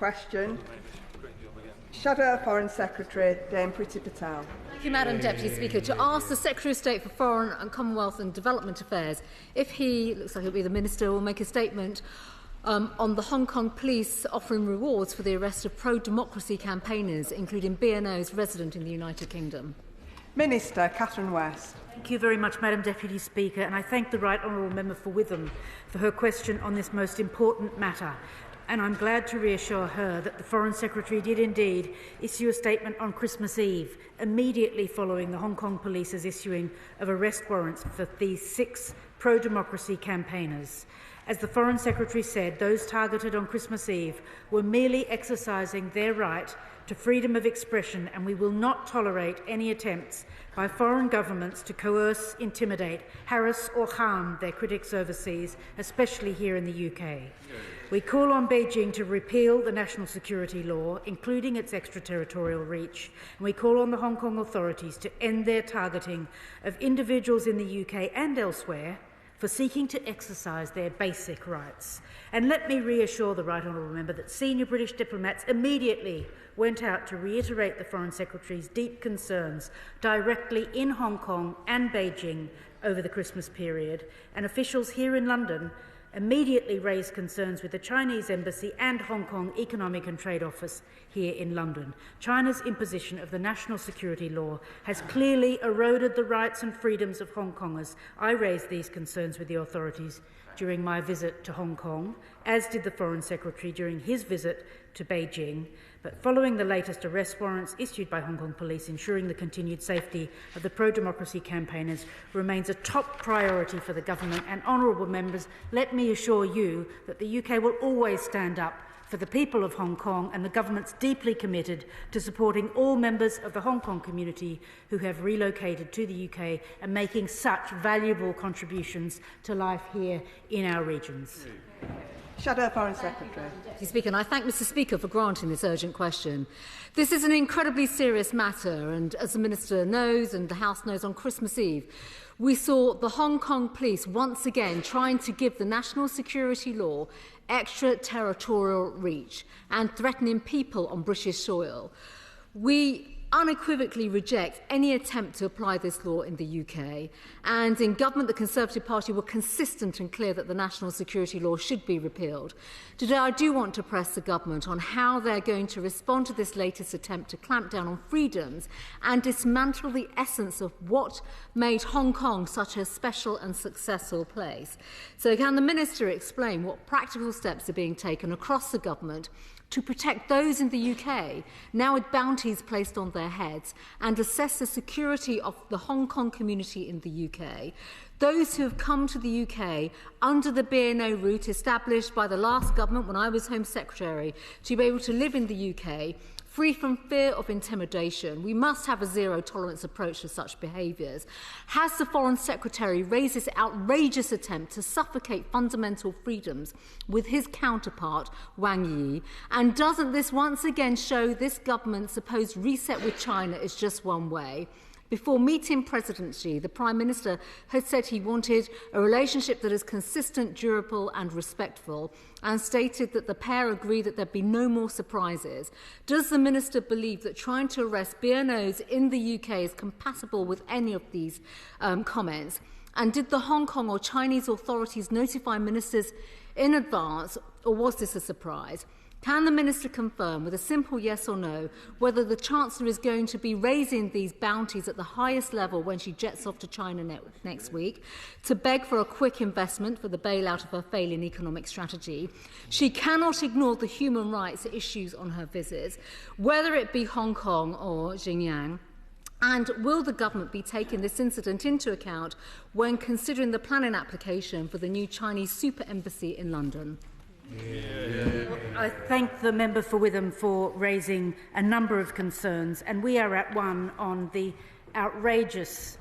question. Shadow Foreign Secretary Dame Priti Patel. Thank you, Madam Deputy Speaker. To ask the Secretary of State for Foreign and Commonwealth and Development Affairs if he, looks like it'll be the Minister, will make a statement on the Hong Kong police offering rewards for the arrest of pro-democracy campaigners, including BNOs resident in the United Kingdom. Minister Catherine West. Thank you very much, Madam Deputy Speaker, and I thank the Right Honourable Member for Witham for her question on this most important matter. And I'm glad to reassure her that the Foreign Secretary did indeed issue a statement on Christmas Eve, immediately following the Hong Kong police's issuing of arrest warrants for these 6 pro-democracy campaigners. As the Foreign Secretary said, those targeted on Christmas Eve were merely exercising their right to freedom of expression, and we will not tolerate any attempts by foreign governments to coerce, intimidate, harass or harm their critics overseas, especially here in the UK. We call on Beijing to repeal the national security law, including its extraterritorial reach, and we call on the Hong Kong authorities to end their targeting of individuals in the UK and elsewhere for seeking to exercise their basic rights. And let me reassure the Right Honourable Member that senior British diplomats immediately went out to reiterate the Foreign Secretary's deep concerns directly in Hong Kong and Beijing over the Christmas period, and officials here in London immediately raised concerns with the Chinese Embassy and Hong Kong Economic and Trade Office here in London. China's imposition of the national security law has clearly eroded the rights and freedoms of Hong Kongers. I raised these concerns with the authorities during my visit to Hong Kong, as did the Foreign Secretary during his visit to Beijing. But following the latest arrest warrants issued by Hong Kong police, ensuring the continued safety of the pro-democracy campaigners remains a top priority for the government. And, honourable members, let me assure you that the UK will always stand up for the people of Hong Kong, and the government's deeply committed to supporting all members of the Hong Kong community who have relocated to the UK and making such valuable contributions to life here in our regions. Shadow Foreign Secretary. Mr. Speaker, and I thank Mr. Speaker for granting this urgent question. This is an incredibly serious matter, and as the Minister knows and the House knows, on Christmas Eve we saw the Hong Kong police once again trying to give the national security law extraterritorial reach and threatening people on British soil. We unequivocally reject any attempt to apply this law in the UK, and in government the Conservative Party were consistent and clear that the national security law should be repealed. Today I do want to press the government on how they're going to respond to this latest attempt to clamp down on freedoms and dismantle the essence of what made Hong Kong such a special and successful place. So can the Minister explain what practical steps are being taken across the government to protect those in the UK, now with bounties placed on their heads, and assess the security of the Hong Kong community in the UK, those who have come to the UK under the BNO route established by the last government when I was Home Secretary to be able to live in the UK, free from fear of intimidation. We must have a zero-tolerance approach to such behaviours. Has the Foreign Secretary raised this outrageous attempt to suffocate fundamental freedoms with his counterpart, Wang Yi? And doesn't this once again show this government's supposed reset with China is just one way? Before meeting President Xi, the Prime Minister had said he wanted a relationship that is consistent, durable and respectful, and stated that the pair agreed that there'd be no more surprises. Does the Minister believe that trying to arrest BNOs in the UK is compatible with any of these comments? And did the Hong Kong or Chinese authorities notify ministers in advance, or was this a surprise? Can the Minister confirm with a simple yes or no whether the Chancellor is going to be raising these bounties at the highest level when she jets off to China next week to beg for a quick investment for the bailout of her failing economic strategy? She cannot ignore the human rights issues on her visits, whether it be Hong Kong or Xinjiang. And will the government be taking this incident into account when considering the planning application for the new Chinese super embassy in London? I thank the member for Witham for raising a number of concerns, and we are at one on the outrageous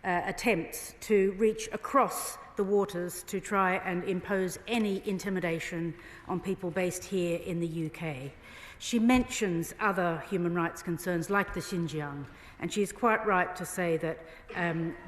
attempts to reach across the waters to try and impose any intimidation on people based here in the UK. She mentions other human rights concerns like the Xinjiang, and she is quite right to say that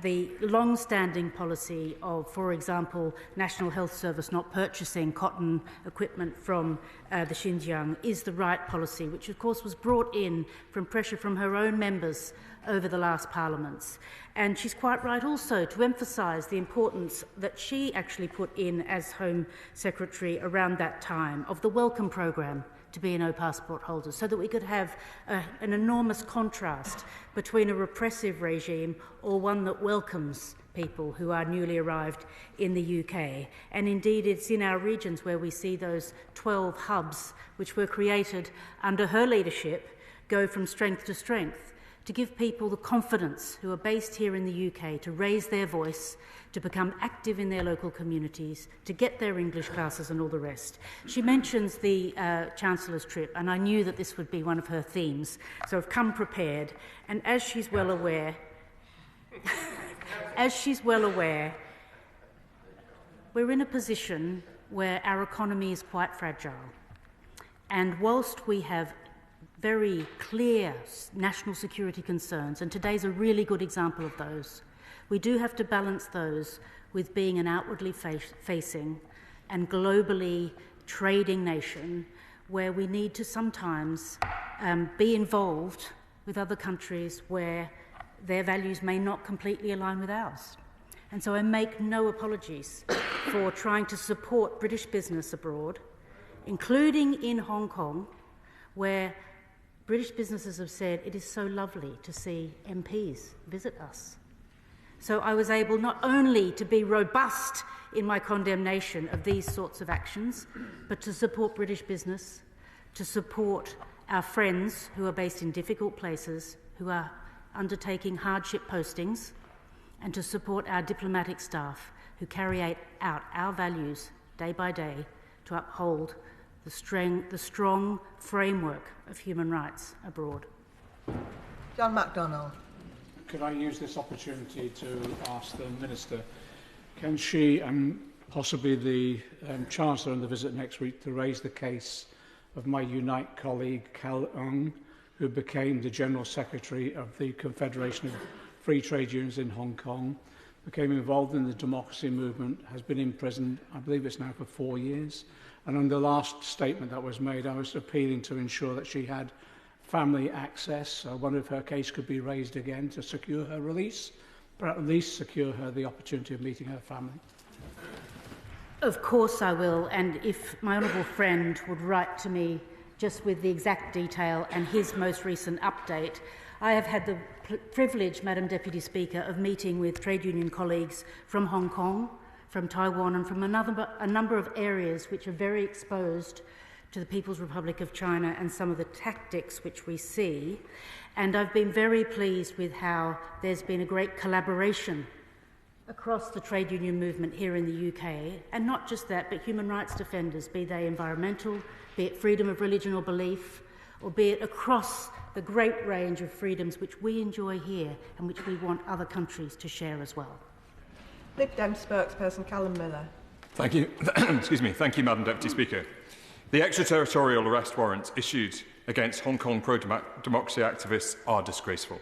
the long-standing policy of, for example, National Health Service not purchasing cotton equipment from the Xinjiang is the right policy, which of course was brought in from pressure from her own members over the last parliaments. And she's quite right also to emphasise the importance that she actually put in as Home Secretary around that time of the Welcome Programme to BNO passport holders, so that we could have an enormous contrast between a repressive regime or one that welcomes people who are newly arrived in the UK. And indeed, it's in our regions where we see those 12 hubs, which were created under her leadership, go from strength to strength, to give people the confidence who are based here in the UK to raise their voice, to become active in their local communities, to get their English classes and all the rest. She mentions the Chancellor's trip, and I knew that this would be one of her themes, so I've come prepared. And as she's well aware, we're in a position where our economy is quite fragile. And whilst we have very clear national security concerns, and today's a really good example of those, we do have to balance those with being an outwardly facing and globally trading nation where we need to sometimes be involved with other countries where their values may not completely align with ours. And so I make no apologies for trying to support British business abroad, including in Hong Kong, where British businesses have said it is so lovely to see MPs visit us. So I was able not only to be robust in my condemnation of these sorts of actions, but to support British business, to support our friends who are based in difficult places, who are undertaking hardship postings, and to support our diplomatic staff who carry out our values day by day to uphold the strong framework of human rights abroad. John McDougall. Could I use this opportunity to ask the Minister, can she and possibly the Chancellor on the visit next week to raise the case of my Unite colleague Calum, who became the General Secretary of the Confederation of Free Trade Unions in Hong Kong, became involved in the democracy movement, has been in prison, I believe it's now for 4 years. And on the last statement that was made, I was appealing to ensure that she had family access. I wonder if her case could be raised again to secure her release, but at least secure her the opportunity of meeting her family. Of course I will, and if my honourable friend would write to me just with the exact detail and his most recent update. I have had the privilege, Madam Deputy Speaker, of meeting with trade union colleagues from Hong Kong, from Taiwan and from a number of areas which are very exposed to the People's Republic of China and some of the tactics which we see. And I've been very pleased with how there's been a great collaboration across the trade union movement here in the UK, and not just that, but human rights defenders, be they environmental, be it freedom of religion or belief, or be it across the great range of freedoms which we enjoy here and which we want other countries to share as well. Lib Dem spokesperson Calum Miller. Thank you. Excuse me. Thank you, Madam Deputy Speaker. The extraterritorial arrest warrants issued against Hong Kong pro-democracy activists are disgraceful.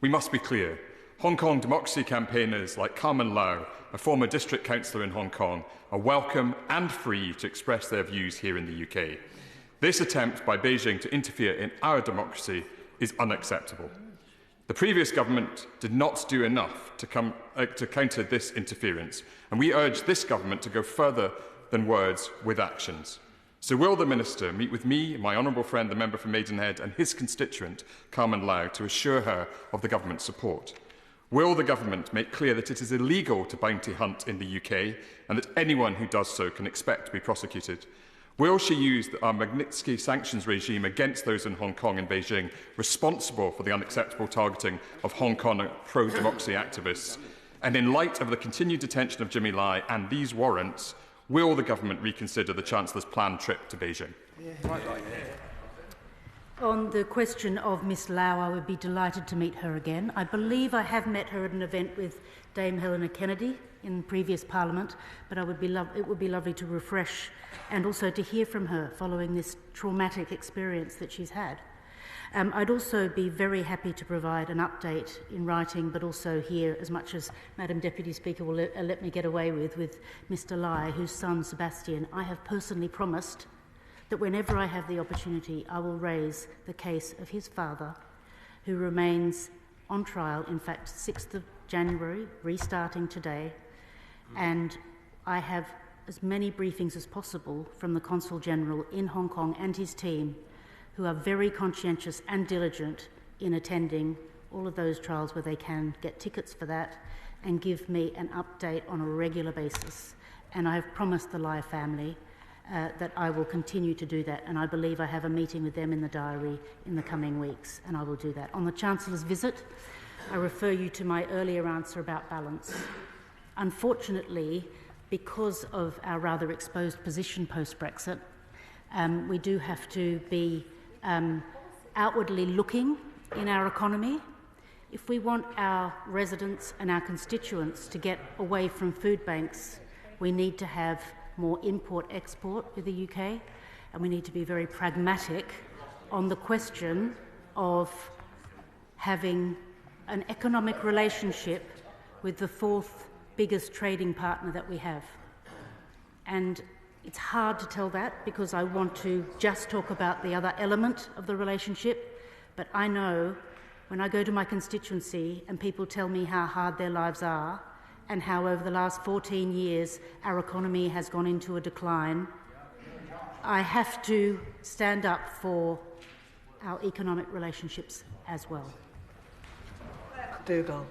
We must be clear. Hong Kong democracy campaigners like Calum Lau, a former district councillor in Hong Kong, are welcome and free to express their views here in the UK. This attempt by Beijing to interfere in our democracy is unacceptable. The previous government did not do enough to counter this interference, and we urge this government to go further than words with actions. So will the Minister meet with me, my honourable friend, the member for Maidenhead, and his constituent, Calum Lau, to assure her of the government's support? Will the government make clear that it is illegal to bounty hunt in the UK and that anyone who does so can expect to be prosecuted? Will she use our Magnitsky sanctions regime against those in Hong Kong and Beijing responsible for the unacceptable targeting of Hong Kong pro-democracy activists? And in light of the continued detention of Jimmy Lai and these warrants, will the government reconsider the Chancellor's planned trip to Beijing? On the question of Miss Lau, I would be delighted to meet her again. I believe I have met her at an event with Dame Helena Kennedy in previous Parliament, but it would be lovely to refresh and also to hear from her following this traumatic experience that she's had. I'd also be very happy to provide an update in writing, but also here, as much as Madam Deputy Speaker will let me get away with Mr. Lai, whose son Sebastian. I have personally promised that whenever I have the opportunity, I will raise the case of his father, who remains on trial, in fact, 6th of January, restarting today, and I have as many briefings as possible from the Consul General in Hong Kong and his team, who are very conscientious and diligent in attending all of those trials where they can get tickets for that and give me an update on a regular basis. And I have promised the Lai family that I will continue to do that, and I believe I have a meeting with them in the diary in the coming weeks, and I will do that. On the Chancellor's visit, I refer you to my earlier answer about balance. Unfortunately, because of our rather exposed position post-Brexit, we do have to be outwardly looking in our economy. If we want our residents and our constituents to get away from food banks, we need to have more import-export with the UK, and we need to be very pragmatic on the question of having an economic relationship with the fourth biggest trading partner that we have. And it's hard to tell that because I want to just talk about the other element of the relationship, but I know when I go to my constituency and people tell me how hard their lives are, and how over the last 14 years our economy has gone into a decline, I have to stand up for our economic relationships as well. McDougall.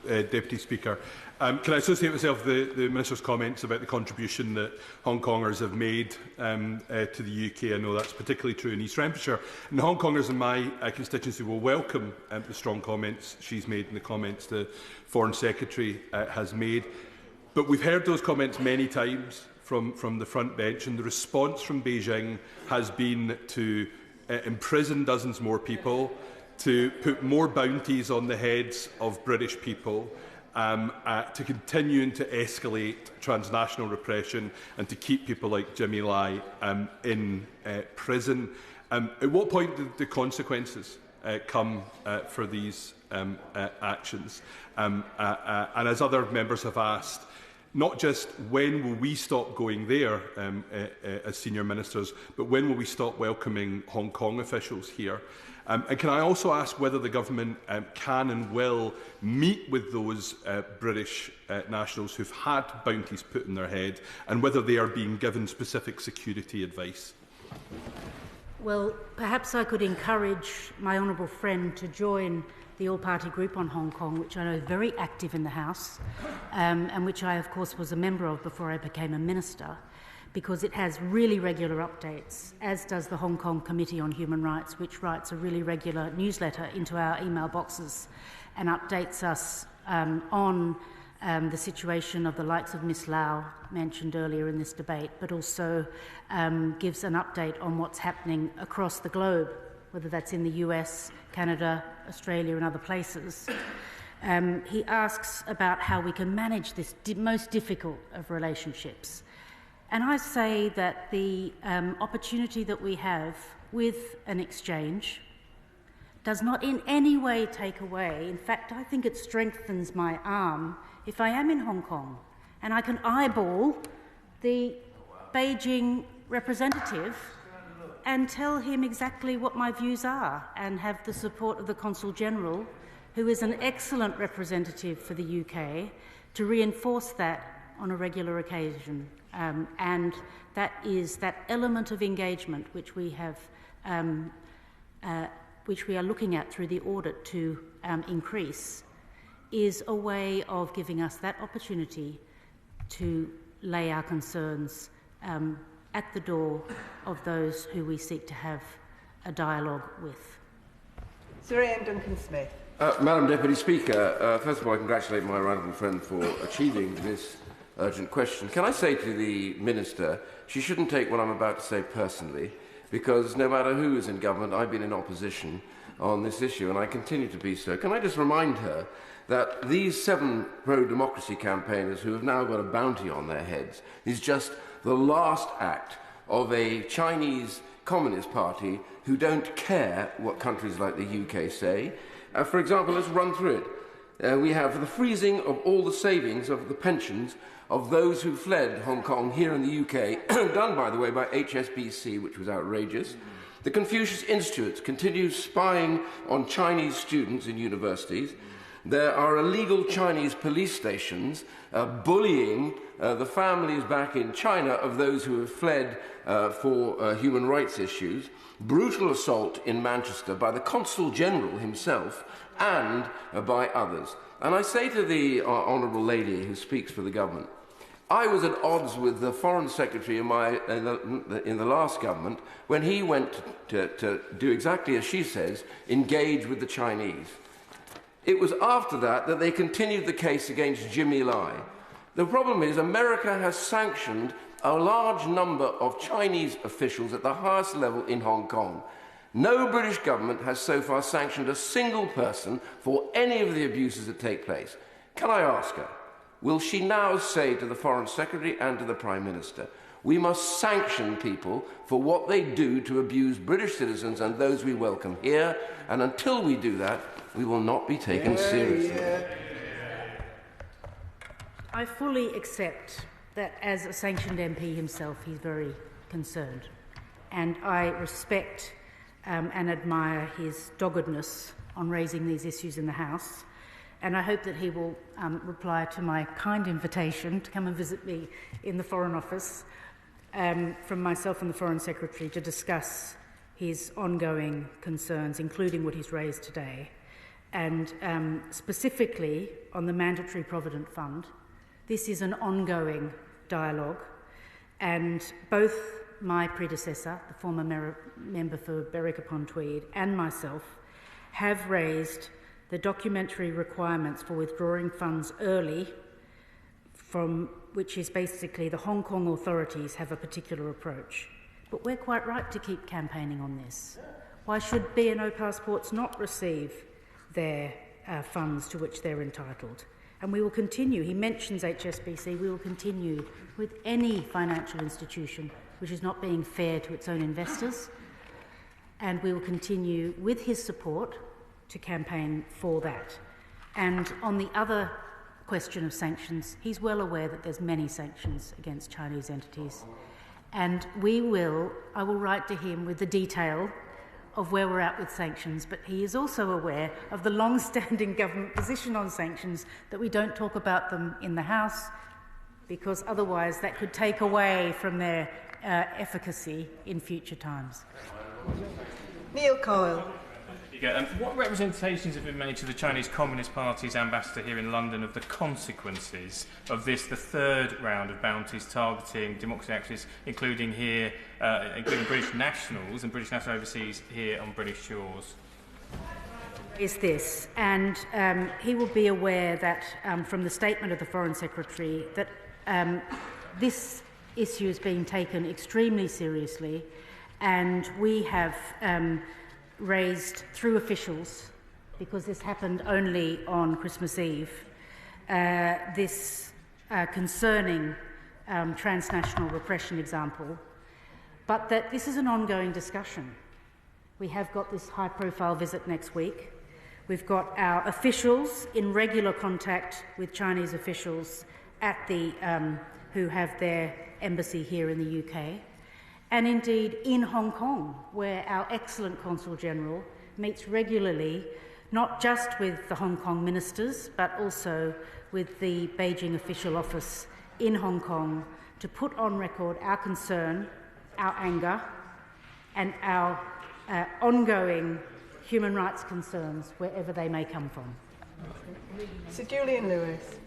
Deputy Speaker. Can I associate myself with the Minister's comments about the contribution that Hong Kongers have made to the UK? I know that's particularly true in East Renfrewshire. And Hong Kongers in my constituency will welcome the strong comments she's made and the comments the Foreign Secretary has made. But we've heard those comments many times from the front bench, and the response from Beijing has been to imprison dozens more people, to put more bounties on the heads of British people, to continue to escalate transnational repression and to keep people like Jimmy Lai in prison. At what point do the consequences come for these actions? And as other members have asked, not just when will we stop going there as senior ministers, but when will we stop welcoming Hong Kong officials here? And can I also ask whether the government can and will meet with those British nationals who've had bounties put in their head, and whether they are being given specific security advice? Well, perhaps I could encourage my honourable friend to join the all-party group on Hong Kong, which I know is very active in the House, and which I, of course, was a member of before I became a minister, because it has really regular updates, as does the Hong Kong Committee on Human Rights, which writes a really regular newsletter into our email boxes and updates us on the situation of the likes of Miss Lau, mentioned earlier in this debate, but also gives an update on what's happening across the globe, whether that's in the US, Canada, Australia and other places. He asks about how we can manage this most difficult of relationships. And I say that the opportunity that we have with an exchange does not in any way take away. In fact, I think it strengthens my arm if I am in Hong Kong and I can eyeball the Beijing representative and tell him exactly what my views are and have the support of the Consul General, who is an excellent representative for the UK, to reinforce that on a regular occasion. And that is that element of engagement which we have, which we are looking at through the audit to increase, is a way of giving us that opportunity to lay our concerns at the door of those who we seek to have a dialogue with. Sir Iain Duncan Smith. Madam Deputy Speaker, first of all, I congratulate my honourable friend for achieving this urgent question. Can I say to the Minister, she shouldn't take what I'm about to say personally. because no matter who is in government, I've been in opposition on this issue, and I continue to be so. Can I just remind her that these 7 pro-democracy campaigners who have now got a bounty on their heads is just the last act of a Chinese Communist Party who don't care what countries like the UK say. For example, let's run through it. We have the freezing of all the savings of the pensions of those who fled Hong Kong here in the UK, done, by the way, by HSBC, which was outrageous. The Confucius Institute continues spying on Chinese students in universities. There are illegal Chinese police stations bullying the families back in China of those who have fled for human rights issues. Brutal assault in Manchester by the Consul General himself and by others. And I say to the Honourable Lady who speaks for the government, I was at odds with the Foreign Secretary in the last government when he went to do exactly as she says, engage with the Chinese. It was after that that they continued the case against Jimmy Lai. The problem is America has sanctioned a large number of Chinese officials at the highest level in Hong Kong. No British government has so far sanctioned a single person for any of the abuses that take place. Can I ask her, will she now say to the Foreign Secretary and to the Prime Minister, we must sanction people for what they do to abuse British citizens and those we welcome here, and until we do that, we will not be taken seriously. I fully accept that as a sanctioned MP himself, he's very concerned. And I respect and admire his doggedness on raising these issues in the House. And I hope that he will reply to my kind invitation to come and visit me in the Foreign Office from myself and the Foreign Secretary to discuss his ongoing concerns, including what he's raised today. And specifically on the Mandatory Provident Fund, this is an ongoing dialogue, and both my predecessor, the former member for Berwick-upon-Tweed, and myself have raised the documentary requirements for withdrawing funds early, from which is basically the Hong Kong authorities have a particular approach. But we're quite right to keep campaigning on this. Why should BNO passports not receive their funds to which they're entitled? And we will continue. He mentions HSBC. We will continue with any financial institution which is not being fair to its own investors. And we will continue with his support to campaign for that. And on the other question of sanctions, he's well aware that there's many sanctions against Chinese entities. And I will write to him with the detail of where we're at with sanctions, but he is also aware of the long-standing government position on sanctions, that we don't talk about them in the House, because otherwise that could take away from their efficacy in future times. Neil Coyle. What representations have been made to the Chinese Communist Party's ambassador here in London of the consequences of this, the third round of bounties targeting democracy activists, including British nationals and British nationals overseas here on British shores? Is this, and he will be aware that from the statement of the Foreign Secretary that this issue is being taken extremely seriously, and we have raised through officials, because this happened only on Christmas Eve, this concerning transnational repression example, but that this is an ongoing discussion. We have got this high-profile visit next week. We've got our officials in regular contact with Chinese officials at who have their embassy here in the UK. And indeed in Hong Kong, where our excellent Consul General meets regularly, not just with the Hong Kong ministers, but also with the Beijing official office in Hong Kong, to put on record our concern, our anger, and our ongoing human rights concerns, wherever they may come from. Sir Julian Lewis.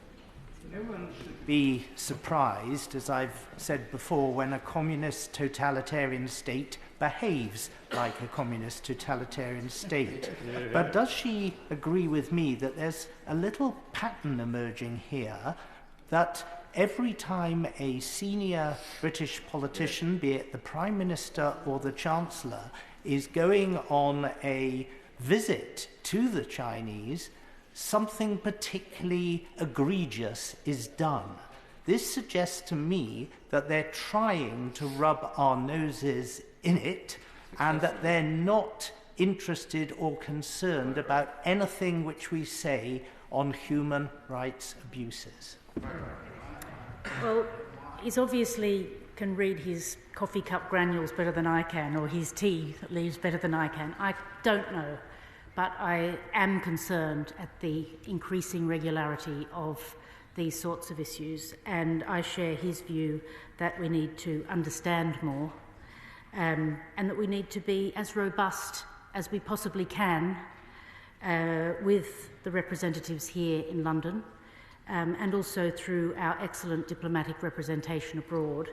No one should be surprised, as I've said before, when a communist totalitarian state behaves like a communist totalitarian state. But does she agree with me that there's a little pattern emerging here, that every time a senior British politician, be it the Prime Minister or the Chancellor, is going on a visit to the Chinese, something particularly egregious is done. This suggests to me that they're trying to rub our noses in it and that they're not interested or concerned about anything which we say on human rights abuses. Well, he's obviously can read his coffee cup granules better than I can, or his tea leaves better than I can. I don't know, but I am concerned at the increasing regularity of these sorts of issues, and I share his view that we need to understand more and that we need to be as robust as we possibly can with the representatives here in London and also through our excellent diplomatic representation abroad,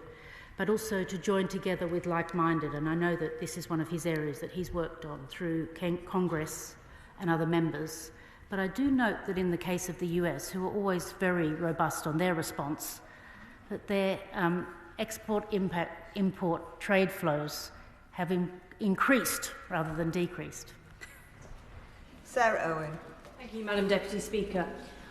but also to join together with like-minded, and I know that this is one of his areas that he's worked on through Congress and other members. But I do note that in the case of the US, who are always very robust on their response, that their export-import trade flows have increased rather than decreased. Sarah Owen. Thank you, Madam Deputy Speaker.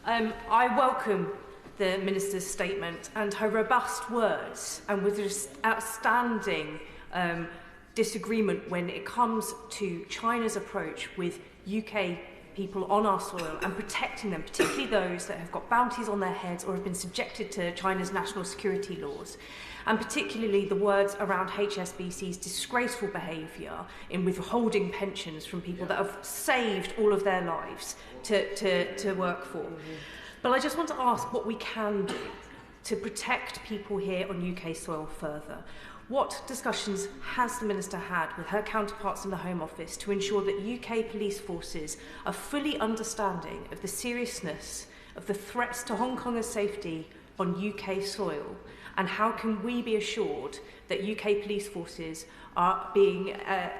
I welcome the Minister's statement and her robust words, and with this outstanding disagreement when it comes to China's approach with UK people on our soil and protecting them, particularly those that have got bounties on their heads or have been subjected to China's national security laws, and particularly the words around HSBC's disgraceful behaviour in withholding pensions from people that have saved all of their lives to work for. But I just want to ask what we can do to protect people here on UK soil further. What discussions has the Minister had with her counterparts in the Home Office to ensure that UK police forces are fully understanding of the seriousness of the threats to Hong Kongers' safety on UK soil? And how can we be assured that UK police forces are being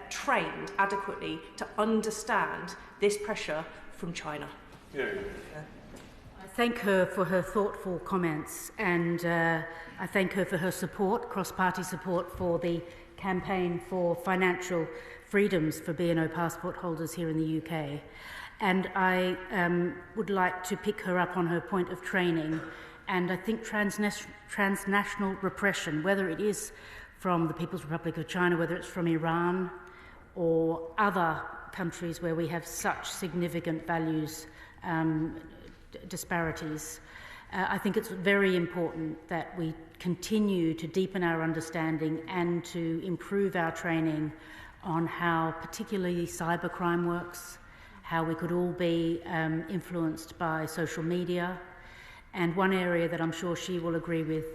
trained adequately to understand this pressure from China? I thank her for her thoughtful comments, and I thank her for her support, cross-party support for the campaign for financial freedoms for B&O passport holders here in the UK. And I would like to pick her up on her point of training. And I think transnational repression, whether it is from the People's Republic of China, whether it's from Iran or other countries where we have such significant values disparities, I think it's very important that we continue to deepen our understanding and to improve our training on how particularly cybercrime works, how we could all be influenced by social media. And one area that I'm sure she will agree with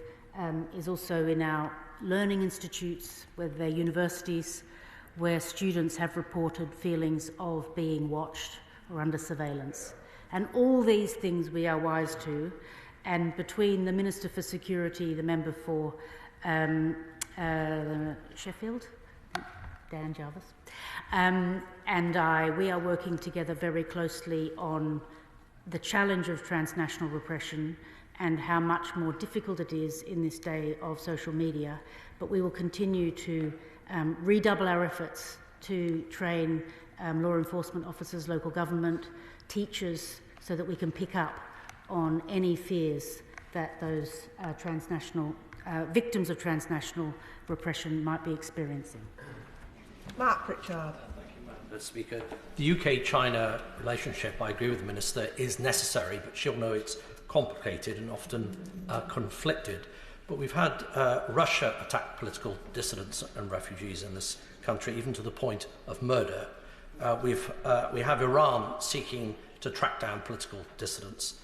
is also in our learning institutes, whether they're universities, where students have reported feelings of being watched or under surveillance. And all these things we are wise to, and between the Minister for Security, the member for Sheffield, Dan Jarvis, and I, we are working together very closely on the challenge of transnational repression and how much more difficult it is in this day of social media. But we will continue to redouble our efforts to train law enforcement officers, local government, teachers, so that we can pick up on any fears that those transnational victims of transnational repression might be experiencing. Mark Pritchard. Madam Speaker, the UK-China relationship, I agree with the Minister, is necessary, but she'll know it's complicated and often conflicted. But we've had Russia attack political dissidents and refugees in this country, even to the point of murder. We have Iran seeking to track down political dissidents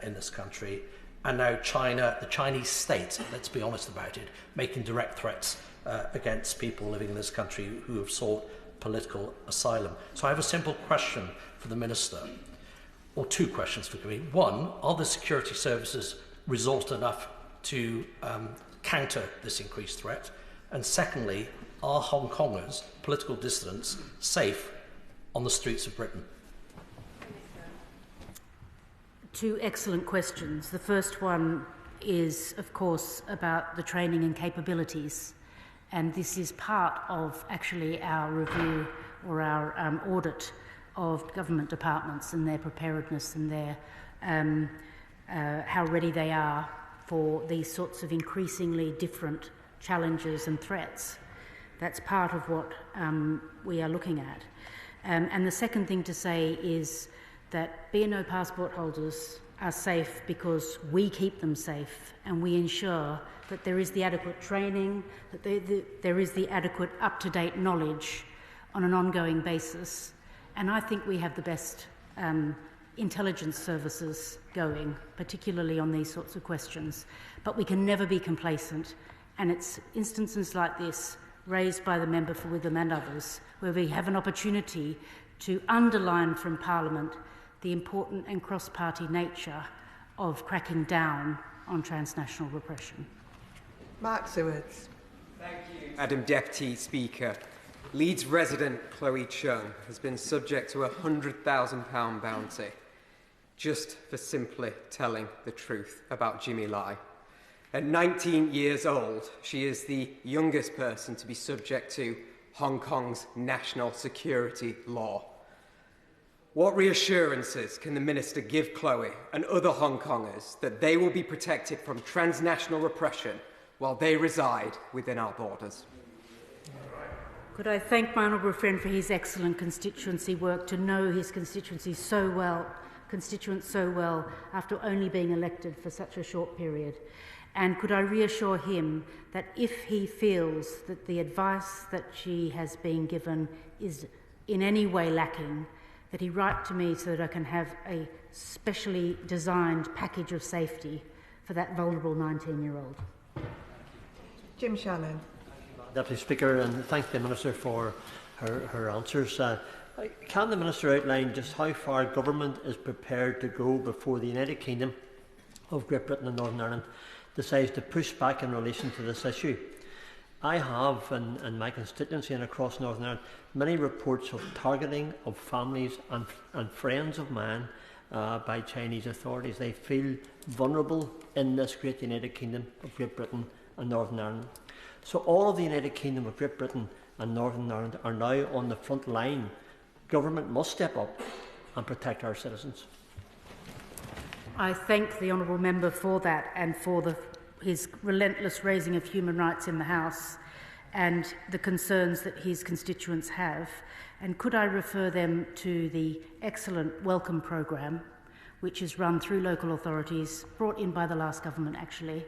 in this country, and now China, the Chinese state, let's be honest about it, making direct threats against people living in this country who have sought political asylum. So I have a simple question for the Minister, or two questions for me. One, are the security services resourced enough to counter this increased threat? And secondly, are Hong Kongers, political dissidents, safe on the streets of Britain? Two excellent questions. The first one is, of course, about the training and capabilities. And this is part of actually our review or our audit of government departments and their preparedness and their how ready they are for these sorts of increasingly different challenges and threats. That's part of what we are looking at. And the second thing to say is that BNO passport holders are safe because we keep them safe and we ensure that there is the adequate training, that there is the adequate up-to-date knowledge on an ongoing basis. And I think we have the best intelligence services going, particularly on these sorts of questions. But we can never be complacent. And it's instances like this, raised by the member for Witham and others, where we have an opportunity to underline from Parliament the important and cross-party nature of cracking down on transnational repression. Mark Sewards. Thank you, Madam Deputy Speaker. Leeds resident Chloe Chung has been subject to a £100,000 bounty just for simply telling the truth about Jimmy Lai. At 19 years old, she is the youngest person to be subject to Hong Kong's national security law. What reassurances can the Minister give Chloe and other Hong Kongers that they will be protected from transnational repression while they reside within our borders? Could I thank my honourable friend for his excellent constituency work, to know his constituencies so well after only being elected for such a short period. And could I reassure him that if he feels that the advice that she has been given is in any way lacking, that he write to me so that I can have a specially designed package of safety for that vulnerable 19-year-old. Jim Shannon. Deputy Speaker, and thank the Minister for her answers. Can the Minister outline just how far government is prepared to go before the United Kingdom of Great Britain and Northern Ireland decides to push back in relation to this issue? I have, in my constituency and across Northern Ireland, many reports of targeting of families and friends of mine by Chinese authorities. They feel vulnerable in this great United Kingdom of Great Britain and Northern Ireland. So all of the United Kingdom of Great Britain and Northern Ireland are now on the front line. Government must step up and protect our citizens. I thank the honourable member for that and for his relentless raising of human rights in the House and the concerns that his constituents have. And could I refer them to the excellent Welcome programme, which is run through local authorities, brought in by the last government actually,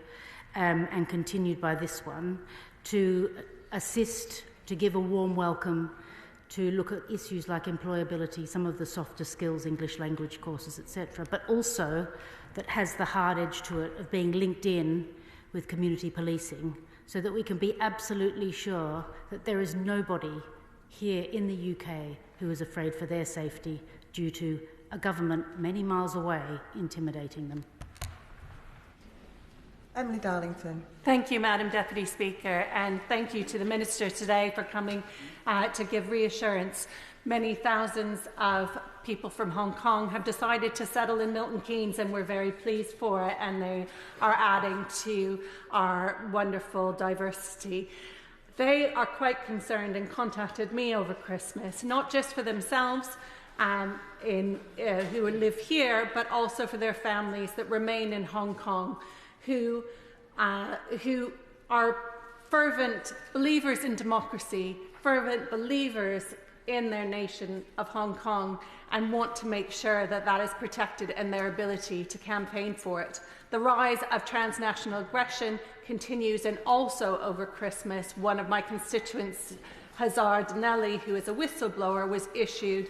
and continued by this one, to assist, to give a warm welcome, to look at issues like employability, some of the softer skills, English language courses, etc., but also that has the hard edge to it of being linked in with community policing, so that we can be absolutely sure that there is nobody here in the UK who is afraid for their safety due to a government many miles away intimidating them. Emily Darlington. Thank you, Madam Deputy Speaker, and thank you to the Minister today for coming to give reassurance. Many thousands of people from Hong Kong have decided to settle in Milton Keynes, and we're very pleased for it, and they are adding to our wonderful diversity. They are quite concerned and contacted me over Christmas, not just for themselves who live here, but also for their families that remain in Hong Kong, who are fervent believers in democracy, fervent believers in their nation of Hong Kong, and want to make sure that that is protected and their ability to campaign for it. The rise of transnational aggression continues, and also over Christmas, one of my constituents, Hazard Nelly, who is a whistleblower, was issued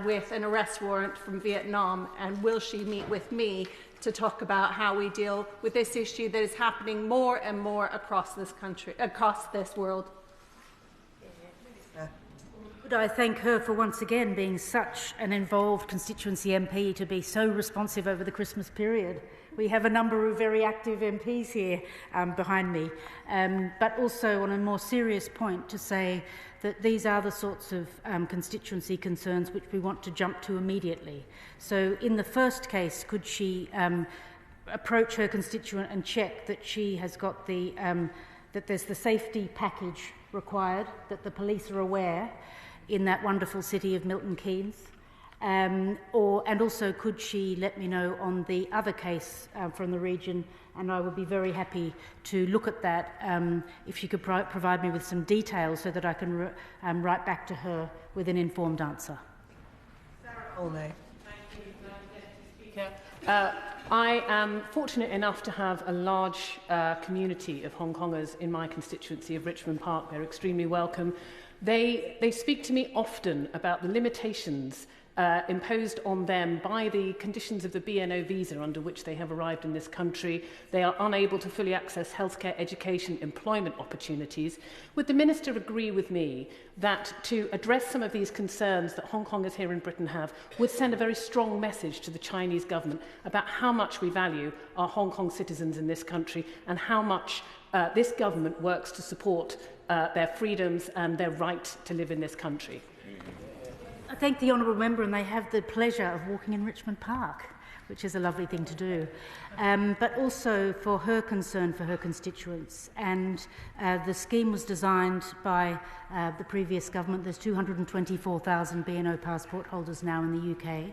with an arrest warrant from Vietnam, and will she meet with me to talk about how we deal with this issue that is happening more and more across this country, across this world. Could I thank her for once again being such an involved constituency MP, to be so responsive over the Christmas period. We have a number of very active MPs here behind me, but also on a more serious point to say that these are the sorts of constituency concerns which we want to jump to immediately. So in the first case, could she approach her constituent and check that she has got the that there's the safety package required, that the police are aware in that wonderful city of Milton Keynes. And also, could she let me know on the other case from the region, and I would be very happy to look at that if she could provide me with some details so that I can write back to her with an informed answer. Olney. Thank you, Deputy Speaker. I am fortunate enough to have a large community of Hong Kongers in my constituency of Richmond Park. They're extremely welcome. They speak to me often about the limitations imposed on them by the conditions of the BNO visa under which they have arrived in this country. They are unable to fully access healthcare, education, employment opportunities. Would the Minister agree with me that to address some of these concerns that Hong Kongers here in Britain have would send a very strong message to the Chinese government about how much we value our Hong Kong citizens in this country and how much this government works to support their freedoms and their right to live in this country? I thank the honourable member, and they have the pleasure of walking in Richmond Park, which is a lovely thing to do, but also for her concern for her constituents. And the scheme was designed by the previous government. There's 224,000 BNO passport holders now in the UK.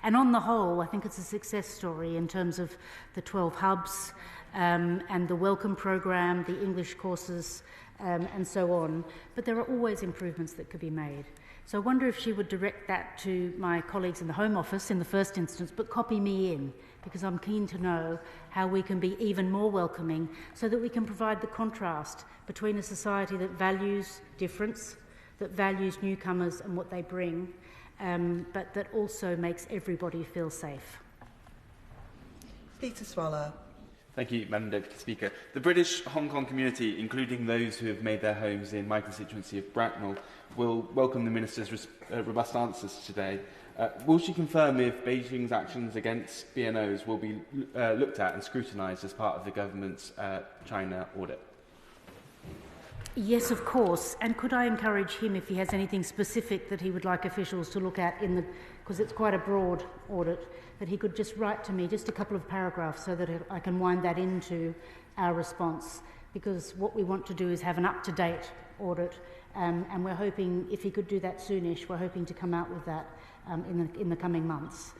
And on the whole, I think it's a success story in terms of the 12 hubs and the welcome programme, the English courses, and so on. But there are always improvements that could be made. So I wonder if she would direct that to my colleagues in the Home Office in the first instance, but copy me in, because I'm keen to know how we can be even more welcoming so that we can provide the contrast between a society that values difference, that values newcomers and what they bring, but that also makes everybody feel safe. Peter Swallow. Thank you, Madam Deputy Speaker. The British Hong Kong community, including those who have made their homes in my constituency of Bracknell, will welcome the Minister's robust answers today. Will she confirm if Beijing's actions against BNOs will be looked at and scrutinised as part of the government's China audit? Yes, of course. And could I encourage him, if he has anything specific that he would like officials to look at in the, because it's quite a broad audit, that he could just write to me just a couple of paragraphs so that I can wind that into our response. Because what we want to do is have an up-to-date audit, and we're hoping, if he could do that soonish, we're hoping to come out with that in the coming months.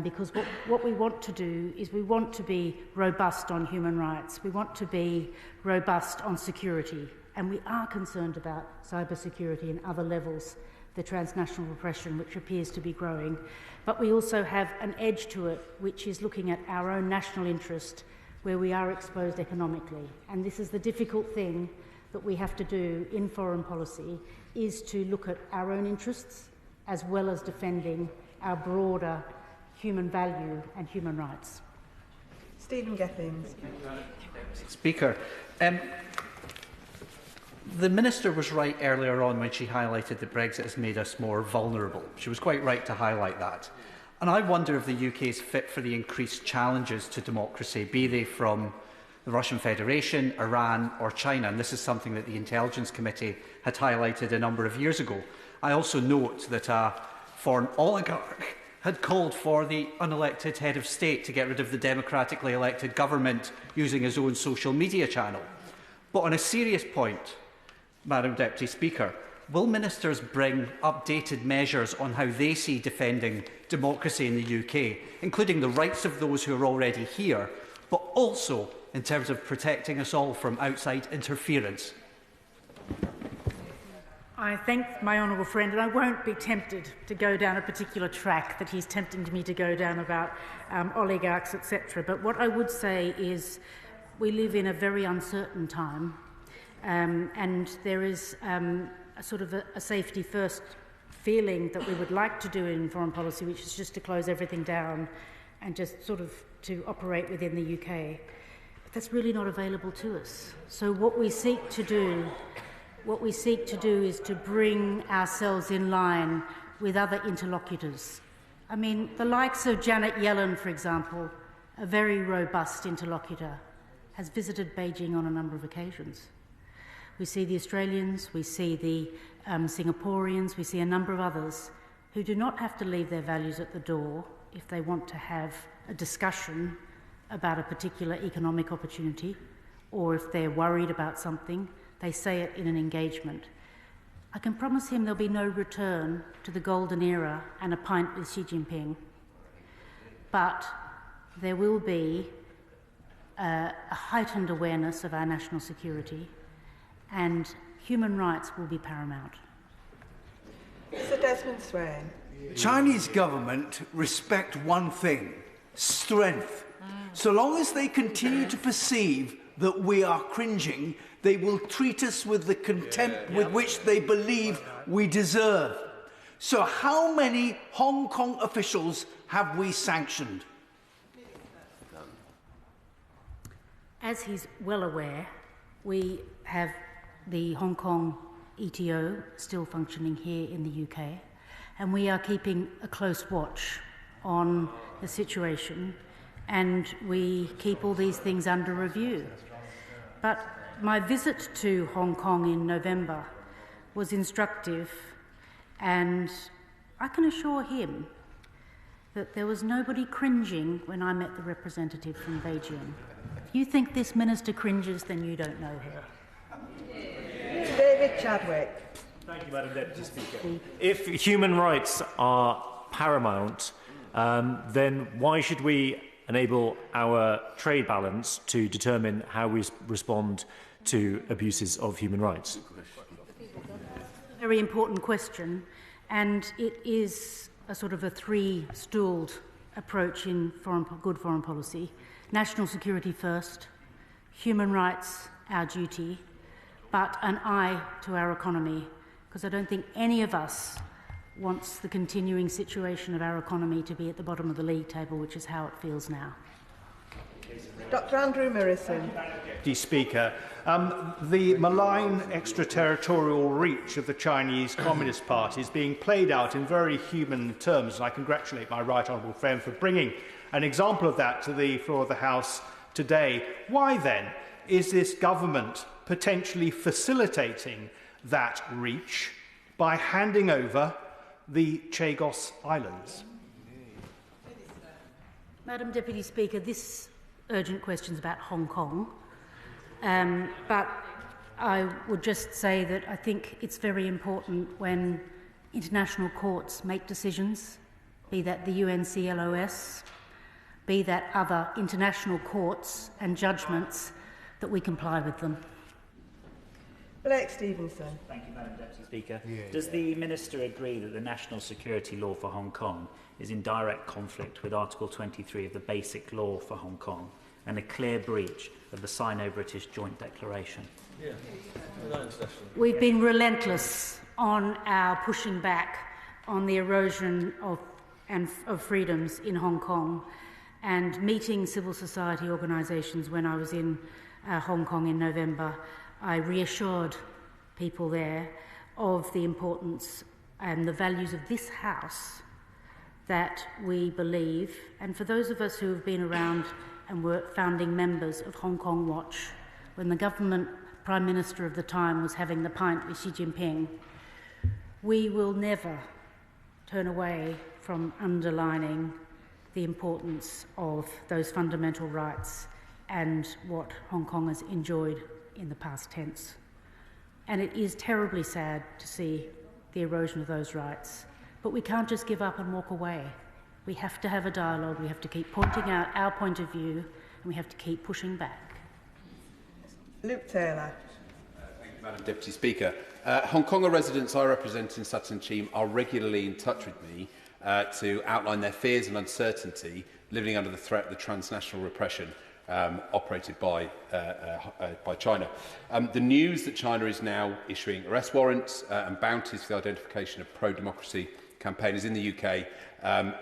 Because what we want to do is we want to be robust on human rights. We want to be robust on security. And we are concerned about cybersecurity and other levels, the transnational repression, which appears to be growing. But we also have an edge to it, which is looking at our own national interest, where we are exposed economically. And this is the difficult thing that we have to do in foreign policy, is to look at our own interests as well as defending our broader human value and human rights. Stephen Gethings. Speaker, the Minister was right earlier on when she highlighted that Brexit has made us more vulnerable. She was quite right to highlight that. And I wonder if the UK is fit for the increased challenges to democracy, be they from the Russian Federation, Iran or China. And this is something that the Intelligence Committee had highlighted a number of years ago. I also note that a foreign oligarch had called for the unelected head of state to get rid of the democratically elected government using his own social media channel. But on a serious point, Madam Deputy Speaker, will ministers bring updated measures on how they see defending democracy in the UK, including the rights of those who are already here, but also in terms of protecting us all from outside interference? I thank my honourable friend, and I won't be tempted to go down a particular track that he's tempting me to go down about oligarchs, etc. But what I would say is we live in a very uncertain time, and there is a sort of a safety-first feeling that we would like to do in foreign policy, which is just to close everything down and just sort of to operate within the UK. But that's really not available to us. So what we seek to do is to bring ourselves in line with other interlocutors. I mean, the likes of Janet Yellen, for example, a very robust interlocutor, has visited Beijing on a number of occasions. We see the Australians, we see the Singaporeans, we see a number of others who do not have to leave their values at the door if they want to have a discussion about a particular economic opportunity, or if they're worried about something, they say it in an engagement. I can promise him there'll be no return to the golden era and a pint with Xi Jinping, but there will be a heightened awareness of our national security, and human rights will be paramount. Sir Desmond Swain. Chinese government respect one thing: strength. So long as they continue to perceive that we are cringing, they will treat us with the contempt with which they believe we deserve. So how many Hong Kong officials have we sanctioned? As he's well aware, we have the Hong Kong ETO still functioning here in the UK, and we are keeping a close watch on the situation, and we keep all these things under review. But my visit to Hong Kong in November was instructive, and I can assure him that there was nobody cringing when I met the representative from Beijing. If you think this minister cringes, then you don't know her. David Chadwick. Thank you, Madam Deputy Speaker. If human rights are paramount, then why should we enable our trade balance to determine how we respond to abuses of human rights? A very important question, and it is a sort of a three-stooled approach in good foreign policy. National security first, human rights our duty, but an eye to our economy, because I don't think any of us wants the continuing situation of our economy to be at the bottom of the league table, which is how it feels now. Dr. Andrew Mirison. Deputy Speaker, the malign extraterritorial reach of the Chinese Communist Party is being played out in very human terms, and I congratulate my right honourable friend for bringing an example of that to the floor of the House today. Why then is this government potentially facilitating that reach by handing over the Chagos Islands? Madam Deputy Speaker, this urgent question is about Hong Kong, but I would just say that I think it's very important when international courts make decisions, be that the UNCLOS, be that other international courts and judgments, that we comply with them. Blake Stevenson. Thank you, Madam Deputy Speaker. Does the Minister agree that the national security law for Hong Kong is in direct conflict with Article 23 of the Basic Law for Hong Kong and a clear breach of the Sino-British Joint Declaration? We've been relentless on our pushing back on the erosion of freedoms in Hong Kong, and meeting civil society organisations when I was in Hong Kong in November, I reassured people there of the importance and the values of this House that we believe, and for those of us who have been around and were founding members of Hong Kong Watch, when the government Prime Minister of the time was having the pint with Xi Jinping, we will never turn away from underlining the importance of those fundamental rights and what Hong Kong has enjoyed in the past tense. And it is terribly sad to see the erosion of those rights. But we can't just give up and walk away. We have to have a dialogue, we have to keep pointing out our point of view, and we have to keep pushing back. Luke Taylor. Thank you, Madam Deputy Speaker. Hong Konger residents I represent in Sutton Cheam are regularly in touch with me to outline their fears and uncertainty living under the threat of the transnational repression operated by China. The news that China is now issuing arrest warrants and bounties for the identification of pro-democracy campaigners in the UK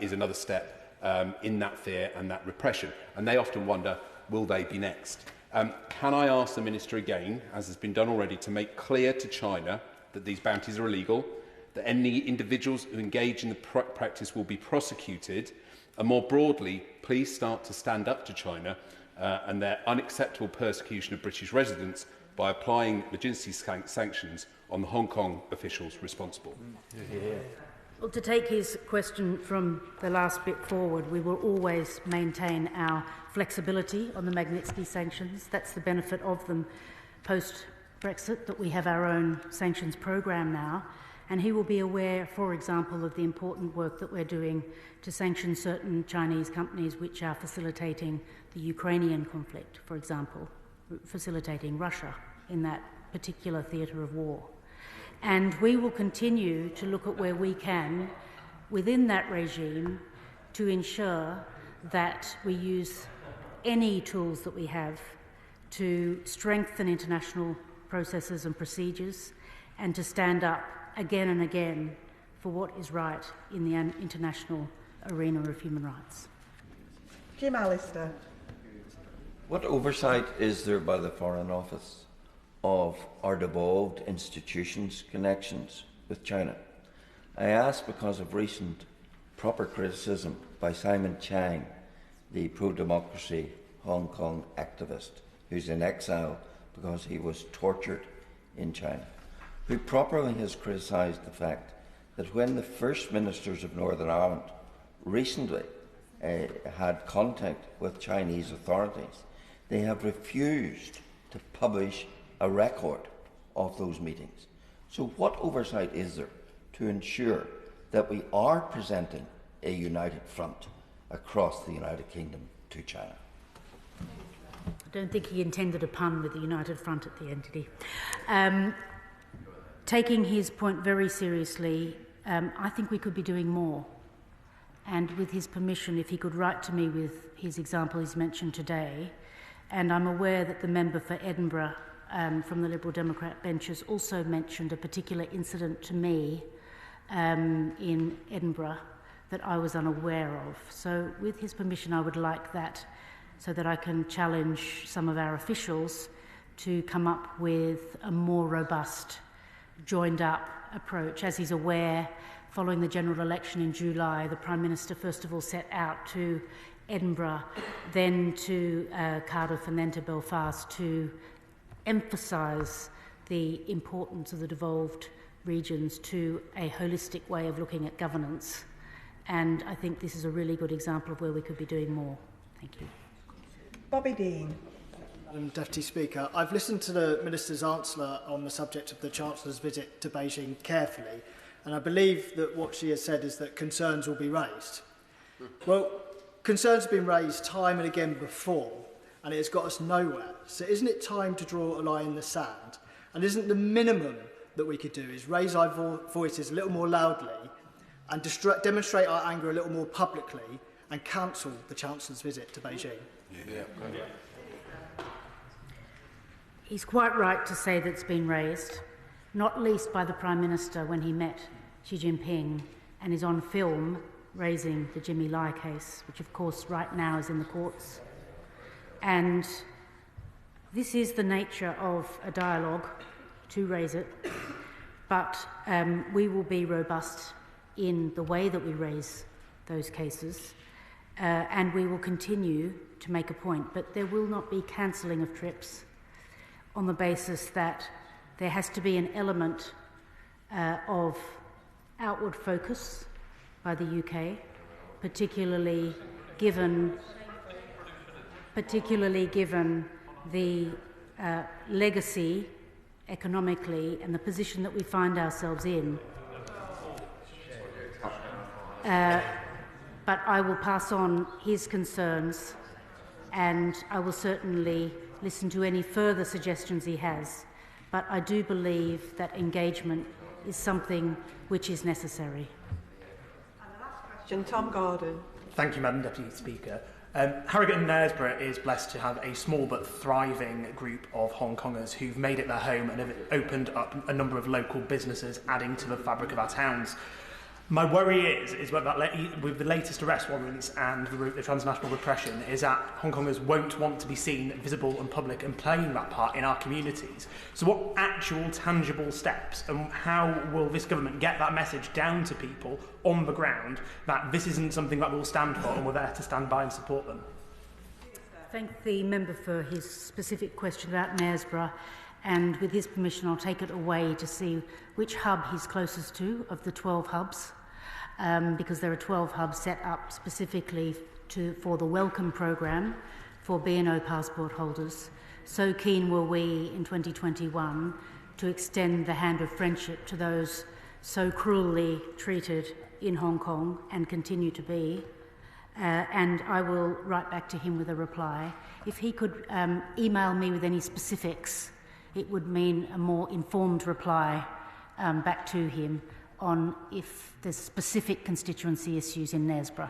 is another step in that fear and that repression. And they often wonder, will they be next? Can I ask the Minister again, as has been done already, to make clear to China that these bounties are illegal, that any individuals who engage in the practice will be prosecuted, and more broadly, please start to stand up to China and their unacceptable persecution of British residents by applying legitimacy sanctions on the Hong Kong officials responsible. Well, to take his question from the last bit forward, we will always maintain our flexibility on the Magnitsky sanctions. That's the benefit of them post-Brexit, that we have our own sanctions program now. And he will be aware, for example, of the important work that we're doing to sanction certain Chinese companies which are facilitating the Ukrainian conflict, for example, facilitating Russia in that particular theatre of war. And we will continue to look at where we can, within that regime, to ensure that we use any tools that we have to strengthen international processes and procedures and to stand up again and again for what is right in the international arena of human rights. Jim Allister. What oversight is there by the Foreign Office of our devolved institutions' connections with China? I ask because of recent proper criticism by Simon Chang, the pro-democracy Hong Kong activist who's in exile because he was tortured in China, who properly has criticised the fact that when the First Ministers of Northern Ireland recently had contact with Chinese authorities, they have refused to publish a record of those meetings. So what oversight is there to ensure that we are presenting a united front across the United Kingdom to China? I don't think he intended a pun with the United Front at the end, did he? Taking his point very seriously, I think we could be doing more. And with his permission, if he could write to me with his example he's mentioned today, and I'm aware that the member for Edinburgh from the Liberal Democrat benches also mentioned a particular incident to me in Edinburgh that I was unaware of. So with his permission, I would like that so that I can challenge some of our officials to come up with a more robust, joined-up approach. As he's aware, following the general election in July, the Prime Minister first of all set out to Edinburgh, then to Cardiff and then to Belfast to emphasise the importance of the devolved regions to a holistic way of looking at governance. And I think this is a really good example of where we could be doing more. Thank you. Bobby Dean. Madam Deputy Speaker, I've listened to the Minister's answer on the subject of the Chancellor's visit to Beijing carefully, and I believe that what she has said is that concerns will be raised. Well, concerns have been raised time and again before, and it has got us nowhere. So isn't it time to draw a line in the sand? And isn't the minimum that we could do is raise our voices a little more loudly and demonstrate our anger a little more publicly and cancel the Chancellor's visit to Beijing? Yeah. He's quite right to say that it's been raised, not least by the Prime Minister when he met Xi Jinping and is on film raising the Jimmy Lai case, which of course right now is in the courts. And this is the nature of a dialogue, to raise it, but we will be robust in the way that we raise those cases, and we will continue to make a point, but there will not be cancelling of trips on the basis that there has to be an element of outward focus by the UK, particularly given the legacy economically and the position that we find ourselves in. But I will pass on his concerns, and I will certainly listen to any further suggestions he has. But I do believe that engagement is something which is necessary. And the last question, Tom Gordon. Thank you, Madam Deputy Speaker. Harrogate and Knaresborough is blessed to have a small but thriving group of Hong Kongers who've made it their home and have opened up a number of local businesses, adding to the fabric of our towns. My worry is with the latest arrest warrants and the transnational repression is that Hong Kongers won't want to be seen visible and public and playing that part in our communities. So what actual tangible steps and how will this government get that message down to people on the ground that this isn't something that we'll stand for and we're there to stand by and support them? Thank the member for his specific question about Knaresborough, and with his permission I'll take it away to see which hub he's closest to of the 12 hubs. because there are 12 hubs set up specifically for the Welcome programme for BNO passport holders. So keen were we in 2021 to extend the hand of friendship to those so cruelly treated in Hong Kong and continue to be. And I will write back to him with a reply. If he could email me with any specifics, it would mean a more informed reply back to him on if there's specific constituency issues in Knaresborough.